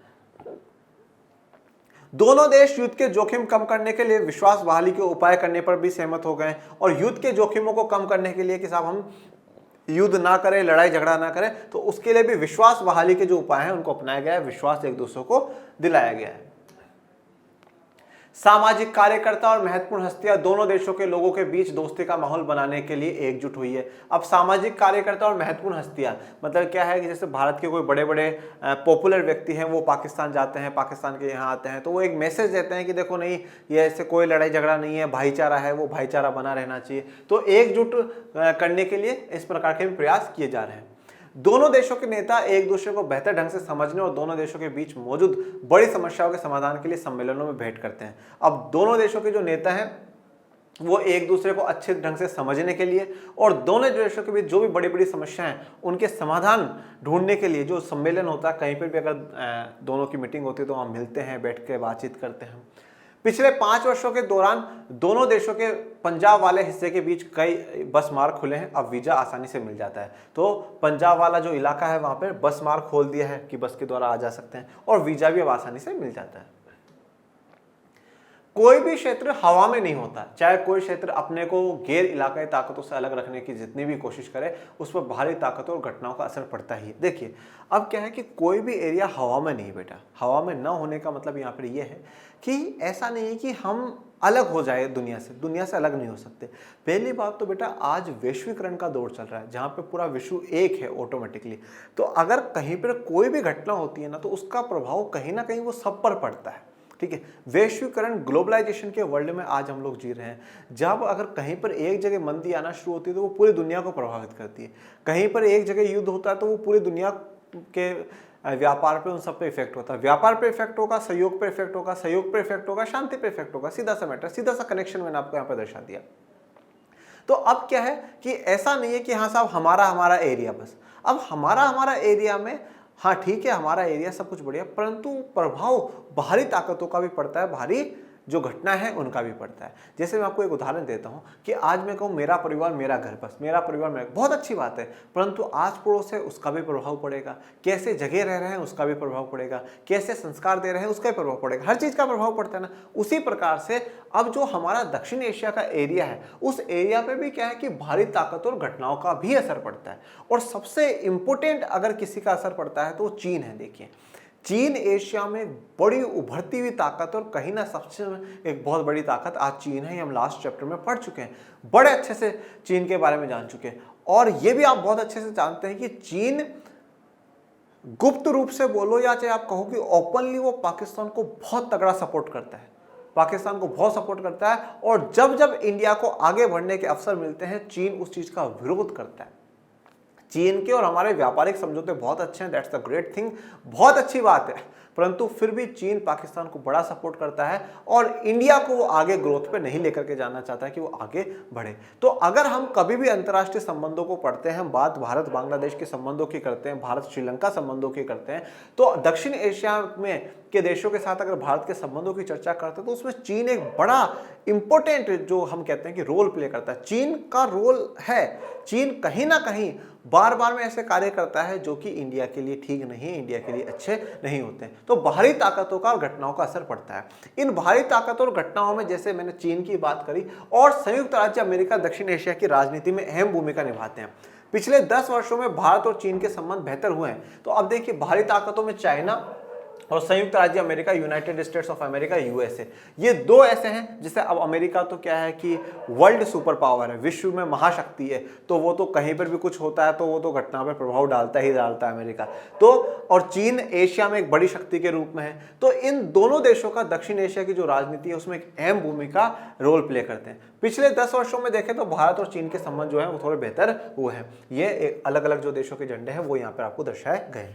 दोनों देश युद्ध के जोखिम कम करने के लिए विश्वास बहाली के उपाय करने पर भी सहमत हो गए, और युद्ध के जोखिमों को कम करने के लिए कि साहब हम युद्ध ना करें, लड़ाई झगड़ा ना करें, तो उसके लिए भी विश्वास बहाली के जो उपाय हैं उनको अपनाया गया है, विश्वास एक दूसरे को दिलाया गया है। सामाजिक कार्यकर्ता और महत्वपूर्ण हस्तियां दोनों देशों के लोगों के बीच दोस्ती का माहौल बनाने के लिए एकजुट हुई है। अब सामाजिक कार्यकर्ता और महत्वपूर्ण हस्तियां मतलब क्या है कि जैसे भारत के कोई बड़े बड़े पॉपुलर व्यक्ति हैं वो पाकिस्तान जाते हैं, पाकिस्तान के यहाँ आते हैं, तो वो एक मैसेज देते हैं कि देखो नहीं ये ऐसे कोई लड़ाई झगड़ा नहीं है, भाईचारा है, वो भाईचारा बना रहना चाहिए। तो एकजुट करने के लिए इस प्रकार के भी प्रयास किए जा रहे हैं। दोनों देशों के नेता एक दूसरे को बेहतर ढंग से समझने और दोनों देशों के बीच मौजूद बड़ी समस्याओं के समाधान के लिए सम्मेलनों में भेंट करते हैं। अब दोनों देशों के जो नेता हैं वो एक दूसरे को अच्छे ढंग से समझने के लिए और दोनों देशों के बीच जो भी बड़ी बड़ी समस्याएं हैं उनके समाधान ढूंढने के लिए जो सम्मेलन होता है, कहीं पर भी अगर दोनों की मीटिंग होती है तो वहाँ मिलते हैं, बैठ के बातचीत करते हैं। पिछले 5 वर्षों के दौरान दोनों देशों के पंजाब वाले हिस्से के बीच कई बस मार्ग खुले हैं, अब वीजा आसानी से मिल जाता है। तो पंजाब वाला जो इलाका है वहां पर बस मार्ग खोल दिया है कि बस के द्वारा आ जा सकते हैं और वीजा भी अब आसानी से मिल जाता है। कोई भी क्षेत्र हवा में नहीं होता, चाहे कोई क्षेत्र अपने को गैर इलाकाई ताकतों से अलग रखने की जितनी भी कोशिश करे उस पर बाहरी ताकतों और घटनाओं का असर पड़ता ही है। देखिए अब क्या है कि कोई भी एरिया हवा में नहीं बेटा, हवा में न होने का मतलब यहाँ पर यह है कि ऐसा नहीं है कि हम अलग हो जाए दुनिया से अलग नहीं हो सकते। पहली बात तो बेटा आज वैश्वीकरण का दौर चल रहा है जहाँ पे पूरा विश्व एक है ऑटोमेटिकली, तो अगर कहीं पर कोई भी घटना होती है ना तो उसका प्रभाव कहीं ना कहीं वो सब पर पड़ता है। ठीक है, वैश्वीकरण ग्लोबलाइजेशन के वर्ल्ड में आज हम लोग जी रहे हैं, जब अगर कहीं पर एक जगह मंदी आना शुरू होती है तो वो पूरी दुनिया को प्रभावित करती है। कहीं पर एक जगह युद्ध होता है तो वो पूरी दुनिया के व्यापार पे उन सब पे इफेक्ट होता है, व्यापार पे इफेक्ट होगा, सहयोग पे इफेक्ट होगा, सहयोग पे इफेक्ट होगा, शांति पे इफेक्ट होगा। सीधा सा मैटर, सीधा सा कनेक्शन मैंने आपको यहाँ पे दर्शा दिया। तो अब क्या है कि ऐसा नहीं है कि हाँ साहब हमारा एरिया बस, अब हमारा एरिया में हाँ ठीक है हमारा एरिया सब कुछ बढ़िया, परंतु प्रभाव बाहरी ताकतों का भी पड़ता है, बाहरी जो घटना है उनका भी पड़ता है। जैसे मैं आपको एक उदाहरण देता हूँ कि आज मैं कहूँ मेरा परिवार मेरा घर, बस मेरा परिवार मेरा, बहुत अच्छी बात है, परंतु आस पड़ोस है उसका भी प्रभाव पड़ेगा, कैसे जगह रह रहे हैं उसका भी प्रभाव पड़ेगा, कैसे संस्कार दे रहे हैं उसका भी प्रभाव पड़ेगा, हर चीज़ का प्रभाव पड़ता है ना। उसी प्रकार से अब जो हमारा दक्षिण एशिया का एरिया है उस एरिया पे भी क्या है कि भारी ताकत और घटनाओं का भी असर पड़ता है। और सबसे इंपॉर्टेंट अगर किसी का असर पड़ता है तो चीन है। देखिए चीन एशिया में बड़ी उभरती हुई ताकत, और कहीं ना सबसे एक बहुत बड़ी ताकत आज चीन है। ये हम लास्ट चैप्टर में पढ़ चुके हैं, बड़े अच्छे से चीन के बारे में जान चुके हैं। और ये भी आप बहुत अच्छे से जानते हैं कि चीन गुप्त रूप से बोलो या चाहे आप कहो कि ओपनली वो पाकिस्तान को बहुत तगड़ा सपोर्ट करता है, पाकिस्तान को बहुत सपोर्ट करता है। और जब जब इंडिया को आगे बढ़ने के अवसर मिलते हैं चीन उस चीज का विरोध करता है। चीन के और हमारे व्यापारिक समझौते बहुत अच्छे हैं, दैट्स द ग्रेट थिंग, बहुत अच्छी बात है, परंतु फिर भी चीन पाकिस्तान को बड़ा सपोर्ट करता है और इंडिया को वो आगे ग्रोथ पे नहीं लेकर के जाना चाहता है कि वो आगे बढ़े। तो अगर हम कभी भी अंतर्राष्ट्रीय संबंधों को पढ़ते हैं, बात भारत बांग्लादेश के संबंधों की करते हैं, भारत श्रीलंका संबंधों की करते हैं, तो दक्षिण एशिया में के देशों के साथ अगर भारत के संबंधों की चर्चा करते हैं तो उसमें चीन एक बड़ा इंपॉर्टेंट, जो हम कहते हैं कि रोल प्ले करता है। चीन का रोल है, चीन कहीं ना कहीं बार बार में ऐसे कार्य करता है जो कि इंडिया के लिए ठीक नहीं, इंडिया के लिए अच्छे नहीं होते हैं। तो बाहरी ताकतों का और घटनाओं का असर पड़ता है। इन बाहरी ताकतों और घटनाओं में जैसे मैंने चीन की बात करी, और संयुक्त राज्य अमेरिका दक्षिण एशिया की राजनीति में अहम भूमिका निभाते हैं। पिछले 10 वर्षों में भारत और चीन के संबंध बेहतर हुए हैं। तो अब देखिए बाहरी ताकतों में चाइना और संयुक्त राज्य America, United states of America, USA, ये दो ऐसे हैं जिसे अब अमेरिका तो क्या है कि वर्ल्ड सुपर पावर है, विश्व में महाशक्ति है, तो वो तो कहीं पर भी कुछ होता है तो वो तो घटना पर प्रभाव डालता ही डालता है अमेरिका। तो और चीन एशिया में एक बड़ी शक्ति के रूप में है। तो इन दोनों देशों का दक्षिण एशिया की जो राजनीति है उसमें एक अहम भूमिका रोल प्ले करते हैं। पिछले 10 वर्षों में देखें तो भारत और चीन के संबंध जो है वो थोड़े बेहतर हुए हैं। ये अलग अलग जो देशों के झंडे हैं वो यहाँ पर आपको दर्शाए गए।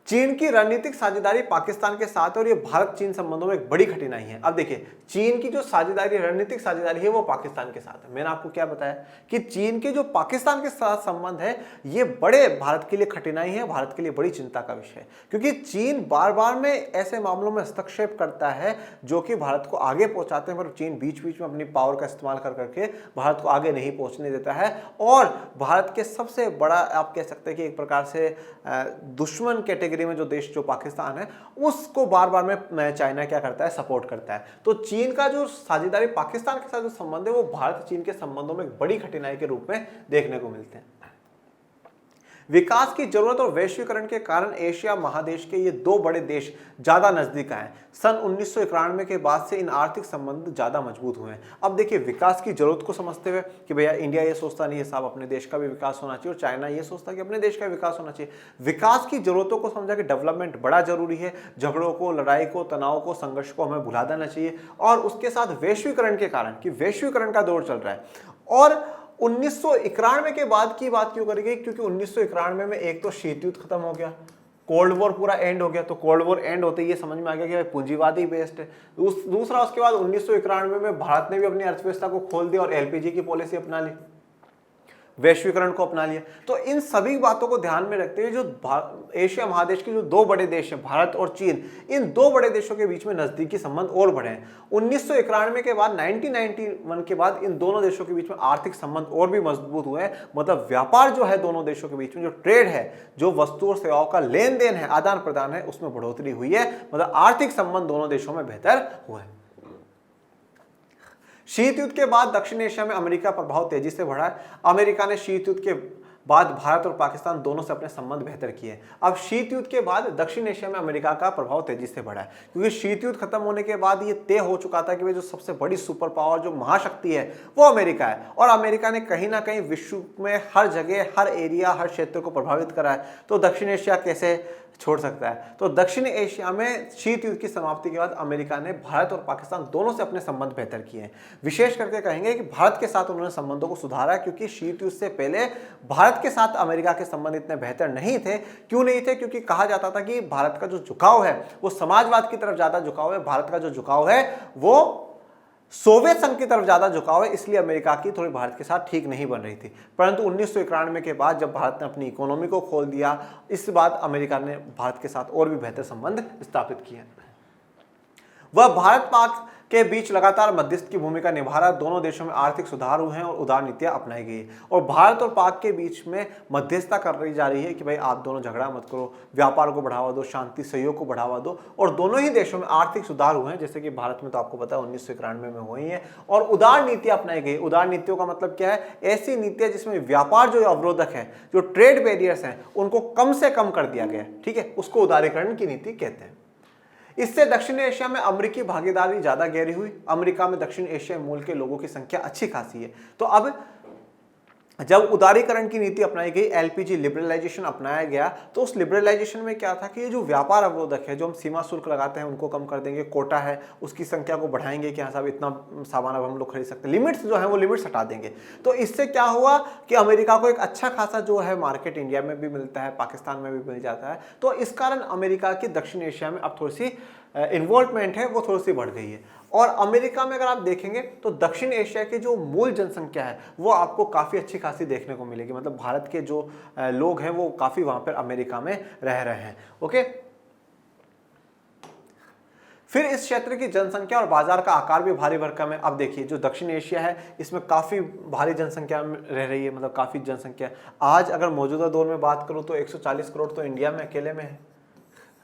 चीन की रणनीतिक साझेदारी पाकिस्तान के साथ है और ये भारत चीन संबंधों में एक बड़ी कठिनाई है। अब देखिए चीन की जो साझेदारी, रणनीतिक साझेदारी है वो पाकिस्तान के साथ है। मैंने आपको क्या बताया कि चीन के जो पाकिस्तान के साथ संबंध है ये बड़े भारत के लिए कठिनाई है, भारत के लिए बड़ी चिंता का विषय है, क्योंकि चीन बार बार में ऐसे मामलों में हस्तक्षेप करता है जो कि भारत को आगे पहुंचाते हैं, पर चीन बीच बीच में अपनी पावर का इस्तेमाल कर करके भारत को आगे नहीं पहुंचने देता है। और भारत के सबसे बड़ा आप कह सकते हैं कि एक प्रकार से दुश्मन कैटेगरी में जो देश जो पाकिस्तान है उसको बार बार में चाइना क्या करता है, सपोर्ट करता है। तो चीन का जो साझेदारी पाकिस्तान के साथ जो संबंध है वो भारत चीन के संबंधों में एक बड़ी कठिनाई के रूप में देखने को मिलते हैं। विकास की जरूरत और वैश्वीकरण के कारण एशिया महादेश के ये दो बड़े देश ज्यादा नजदीक आए। सन 1991 के बाद से इन आर्थिक संबंध ज्यादा मजबूत हुए हैं। अब देखिए विकास की जरूरत को समझते हुए कि भैया इंडिया ये सोचता नहीं है साहब अपने देश का भी विकास होना चाहिए, और चाइना ये सोचता है कि अपने देश का विकास होना चाहिए। विकास की जरूरतों को समझा कि डेवलपमेंट बड़ा जरूरी है, झगड़ों को, लड़ाई को, तनाव को, संघर्ष को हमें भुला देना चाहिए। और उसके साथ वैश्वीकरण के कारण कि वैश्वीकरण का दौर चल रहा है। और 1991 के बाद की बात क्यों करी गई, क्योंकि 1991 में एक तो शीत युद्ध खत्म हो गया, कोल्ड वॉर पूरा एंड हो गया। तो कोल्ड वॉर एंड होते ही ये समझ में आ गया कि पूंजीवादी बेस्ड है। दूसरा उसके बाद 1991 में भारत ने भी अपनी अर्थव्यवस्था को खोल दिया और एलपीजी की पॉलिसी अपना ली, वैश्वीकरण को अपना लिया। तो इन सभी बातों को ध्यान में रखते हुए जो एशिया महादेश के जो दो बड़े देश हैं भारत और चीन, इन दो बड़े देशों के बीच में नजदीकी संबंध और बढ़े हैं। 1991 के बाद 1991 के बाद इन दोनों देशों के बीच में आर्थिक संबंध और भी मजबूत हुए हैं। मतलब व्यापार जो है दोनों देशों के बीच में, जो ट्रेड है, जो वस्तु और सेवाओं का लेन देन है, आदान प्रदान है, उसमें बढ़ोतरी हुई है। मतलब आर्थिक संबंध दोनों देशों में बेहतर हुए हैं। शीत युद्ध के बाद दक्षिण एशिया में अमेरिका प्रभाव तेजी से बढ़ा है। अमेरिका ने शीत युद्ध के बाद भारत और पाकिस्तान दोनों से अपने संबंध बेहतर किए। अब शीत युद्ध के बाद दक्षिण एशिया में अमेरिका का प्रभाव तेजी से बढ़ा है, क्योंकि शीत युद्ध खत्म होने के बाद ये तय हो चुका था कि वे जो सबसे बड़ी सुपर पावर, जो महाशक्ति है, वो अमेरिका है। और अमेरिका ने कहीं ना कहीं विश्व में हर जगह, हर एरिया, हर क्षेत्र को प्रभावित करा है। तो दक्षिण एशिया कैसे छोड़ सकता है। तो दक्षिण एशिया में शीत युद्ध की समाप्ति के बाद अमेरिका ने भारत और पाकिस्तान दोनों से अपने संबंध बेहतर किए हैं। विशेष करके कहेंगे कि भारत के साथ उन्होंने संबंधों को सुधारा, क्योंकि शीत युद्ध से पहले भारत के साथ अमेरिका के संबंध इतने बेहतर नहीं थे। क्यों नहीं थे? क्योंकि कहा जाता था कि भारत का जो झुकाव है वो समाजवाद की तरफ ज्यादा झुकाव है, भारत का जो झुकाव है वो सोवियत संघ की तरफ ज्यादा झुकाव है, इसलिए अमेरिका की थोड़ी भारत के साथ ठीक नहीं बन रही थी। परंतु 1991 के बाद जब भारत ने अपनी इकोनॉमी को खोल दिया, इसके बाद अमेरिका ने भारत के साथ और भी बेहतर संबंध स्थापित किए। वह भारत पाक के बीच लगातार मध्यस्थ की भूमिका निभा रहा है। दोनों देशों में आर्थिक सुधार हुए हैं और उदार नीतियां अपनाई गई है, और भारत और पाक के बीच में मध्यस्थता कर रही जा रही है कि भाई आप दोनों झगड़ा मत करो, व्यापार को बढ़ावा दो, शांति सहयोग को बढ़ावा दो। और दोनों ही देशों में आर्थिक सुधार हुए हैं, जैसे कि भारत में तो आपको पता है 1991 में हुई है, और उदार नीतियां अपनाई गई। उदार नीतियों का मतलब क्या है? ऐसी नीतियां जिसमें व्यापार जो अवरोधक है, जो ट्रेड बैरियर्स हैं, उनको कम से कम कर दिया गया। ठीक है, उसको उदारीकरण की नीति कहते हैं। इससे दक्षिण एशिया में अमेरिकी भागीदारी ज्यादा गहरी हुई। अमेरिका में दक्षिण एशिया मूल के लोगों की संख्या अच्छी खासी है। तो अब जब उदारीकरण की नीति अपनाई गई, एलपीजी लिबरलाइजेशन अपनाया गया, तो उस लिबरलाइजेशन में क्या था कि ये जो व्यापार अवरोधक है, जो हम सीमा शुल्क लगाते हैं उनको कम कर देंगे, कोटा है उसकी संख्या को बढ़ाएंगे कि हाँ साहब इतना सामान अब हम लोग खरीद सकते हैं, लिमिट्स जो है वो लिमिट्स हटा देंगे। तो इससे क्या हुआ कि अमेरिका को एक अच्छा खासा जो है मार्केट इंडिया में भी मिलता है, पाकिस्तान में भी मिल जाता है। तो इस कारण अमेरिका की दक्षिण एशिया में अब थोड़ी सी इन्वॉल्वमेंट है वो थोड़ी सी बढ़ गई है। और अमेरिका में अगर आप देखेंगे तो दक्षिण एशिया की जो मूल जनसंख्या है वो आपको काफ़ी अच्छी खासी देखने को मिलेगी। मतलब भारत के जो लोग हैं वो काफ़ी वहाँ पर अमेरिका में रह रहे हैं। ओके, फिर इस क्षेत्र की जनसंख्या और बाजार का आकार भी भारी भरकम है। अब देखिए जो दक्षिण एशिया है इसमें काफ़ी भारी जनसंख्या रह रही है, मतलब काफ़ी जनसंख्या। आज अगर मौजूदा दौर में बात करूँ तो 140 करोड़ तो इंडिया में अकेले में है,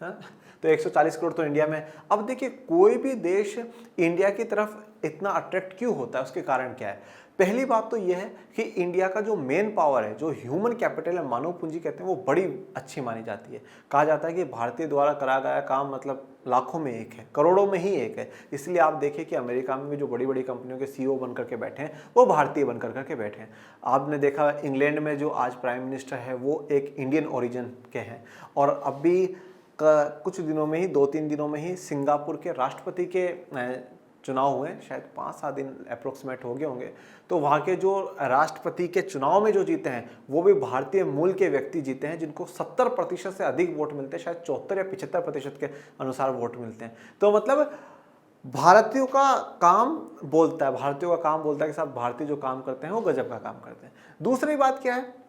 हाँ? तो 140 करोड़ तो इंडिया में। अब देखिए कोई भी देश इंडिया की तरफ इतना अट्रैक्ट क्यों होता है, उसके कारण क्या है? पहली बात तो यह है कि इंडिया का जो मेन पावर है, जो ह्यूमन कैपिटल है, मानव पूंजी कहते हैं, वो बड़ी अच्छी मानी जाती है। कहा जाता है कि भारतीय द्वारा करा गया काम मतलब लाखों में एक है, करोड़ों में ही एक है। इसलिए आप देखिए कि अमेरिका में भी जो बड़ी बड़ी कंपनियों के सीईओ बनकर के बैठे हैं वो भारतीय बनकर करके बैठे हैं। आपने देखा इंग्लैंड में जो आज प्राइम मिनिस्टर है वो एक इंडियन ओरिजिन के हैं। और अभी कुछ दिनों में ही, 2-3 दिनों में ही सिंगापुर के राष्ट्रपति के चुनाव हुए, शायद 5-7 दिन अप्रोक्सीमेट हो गए होंगे। तो वहाँ के जो राष्ट्रपति के चुनाव में जो जीते हैं वो भी भारतीय मूल के व्यक्ति जीते हैं, जिनको 70% से अधिक वोट मिलते हैं, शायद 74 या 75% के अनुसार वोट मिलते हैं। तो मतलब भारतीयों का काम बोलता है, भारतीयों का काम बोलता है कि साहब भारतीय जो काम करते हैं वो गजब का काम करते हैं। दूसरी बात क्या है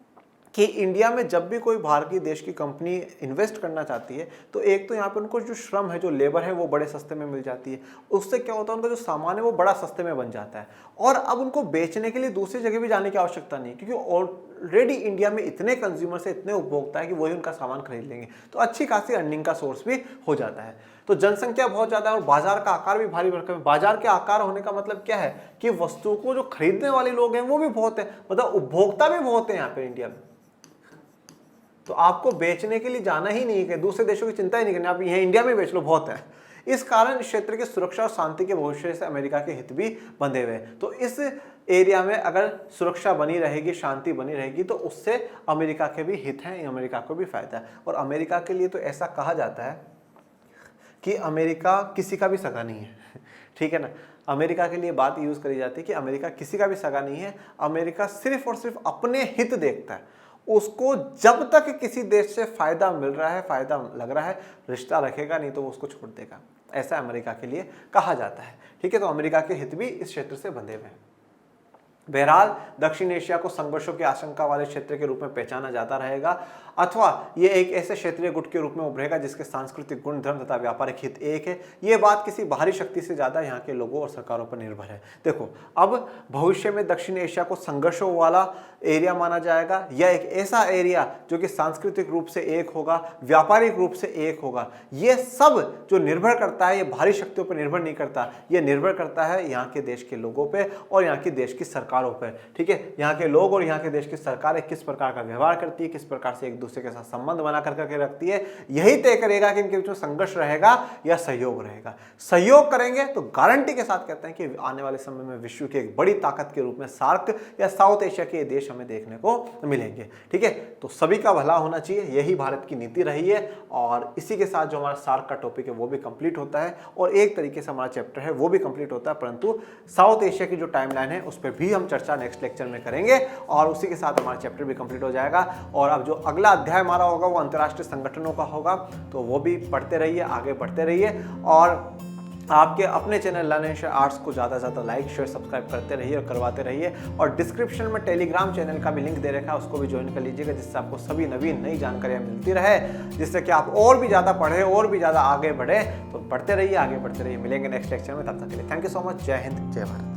कि इंडिया में जब भी कोई भारतीय देश की कंपनी इन्वेस्ट करना चाहती है तो एक तो यहाँ पे उनको जो श्रम है, जो लेबर है, वो बड़े सस्ते में मिल जाती है। उससे क्या होता है, उनका जो सामान है वो बड़ा सस्ते में बन जाता है, और अब उनको बेचने के लिए दूसरी जगह भी जाने की आवश्यकता नहीं, क्योंकि ऑलरेडी इंडिया में इतने कंज्यूमर से, इतने उपभोक्ता है कि वही उनका सामान खरीद लेंगे। तो अच्छी खासी अर्निंग का सोर्स भी हो जाता है। तो जनसंख्या बहुत ज़्यादा है और बाजार का आकार भी भारी भरकम है। बाजार के आकार होने का मतलब क्या है कि वस्तुओं को जो खरीदने वाले लोग हैं वो भी बहुत है, मतलब उपभोक्ता भी बहुत है यहाँ पे इंडिया में। तो आपको बेचने के लिए जाना ही नहीं है, दूसरे देशों की चिंता ही नहीं करनी, आप यहीं इंडिया में बेच लो, बहुत है। इस कारण इस क्षेत्र की सुरक्षा और शांति के भविष्य से अमेरिका के हित भी बंधे हुए हैं। तो इस एरिया में अगर सुरक्षा बनी रहेगी, शांति बनी रहेगी, तो उससे अमेरिका के भी हित हैं, अमेरिका को भी फायदा है। और अमेरिका के लिए तो ऐसा कहा जाता है कि अमेरिका किसी का भी सगा नहीं है, ठीक है ना। अमेरिका के लिए बात यूज करी जाती है कि अमेरिका किसी का भी सगा नहीं है, अमेरिका सिर्फ और सिर्फ अपने हित देखता है। उसको जब तक किसी देश से फायदा मिल रहा है, फायदा लग रहा है, रिश्ता रखेगा, नहीं तो वो उसको छोड़ देगा। ऐसा अमेरिका के लिए कहा जाता है, ठीक है। तो अमेरिका के हित भी इस क्षेत्र से बंधे हुए हैं। बहरहाल दक्षिण एशिया को संघर्षों की आशंका वाले क्षेत्र के रूप में पहचाना जाता रहेगा, अथवा ये एक ऐसे क्षेत्रीय गुट के रूप में उभरेगा जिसके सांस्कृतिक गुण, धर्म तथा व्यापारिक हित एक है। ये बात किसी बाहरी शक्ति से ज्यादा यहाँ के लोगों और सरकारों पर निर्भर है। देखो, अब भविष्य में दक्षिण एशिया को संघर्षों वाला एरिया माना जाएगा, या एक ऐसा एरिया जो कि सांस्कृतिक रूप से एक होगा, व्यापारिक रूप से एक होगा। ये सब जो निर्भर करता है, ये बाहरी शक्तियों पर निर्भर नहीं करता, ये निर्भर करता है यहाँ के देश के लोगों पे और यहाँ की देश की सरकारों पर, ठीक है। यहाँ के लोग और यहाँ के देश की सरकारें किस प्रकार का व्यवहार करती है, किस प्रकार से एक दूसरे के साथ संबंध बना करके रखती है, यही तय करेगा कि इनके बीच में संघर्ष रहेगा या सहयोग रहेगा। सहयोग करेंगे तो गारंटी के साथ कहते हैं कि आने वाले समय में विश्व की एक बड़ी ताकत के रूप में सार्क या साउथ एशिया के देश हमें देखने को मिलेंगे, ठीक है। तो सभी का भला होना चाहिए, यही भारत की नीति रही है। और इसी के साथ जो हमारा सार्क का टॉपिक है वो भी कंप्लीट होता है, और एक तरीके से हमारा चैप्टर है वो भी कंप्लीट होता है। परंतु साउथ एशिया की जो टाइमलाइन है उस पर भी हम चर्चा नेक्स्ट लेक्चर में करेंगे, और उसी के साथ हमारा चैप्टर भी कंप्लीट हो जाएगा। और अब जो अगला अध्याय हमारा होगा वो अंतर्राष्ट्रीय संगठनों का होगा, तो वो भी पढ़ते रहिए, आगे बढ़ते रहिए। और आपके अपने channel learn and share arts को ज़्यादा से ज़्यादा लाइक शेयर सब्सक्राइब करते रहिए और करवाते रहिए। और डिस्क्रिप्शन में टेलीग्राम चैनल का भी लिंक दे रखा है, उसको भी ज्वाइन कर लीजिएगा, जिससे आपको सभी नवीन नई जानकारियाँ मिलती रहे, जिससे कि आप और भी ज़्यादा पढ़ें और भी ज़्यादा आगे बढ़े। तो पढ़ते रहिए, आगे बढ़ते रहिए। मिलेंगे नेक्स्ट लेक्चर में, तब तक के लिए थैंक यू सो मच। जय हिंद, जय भारत।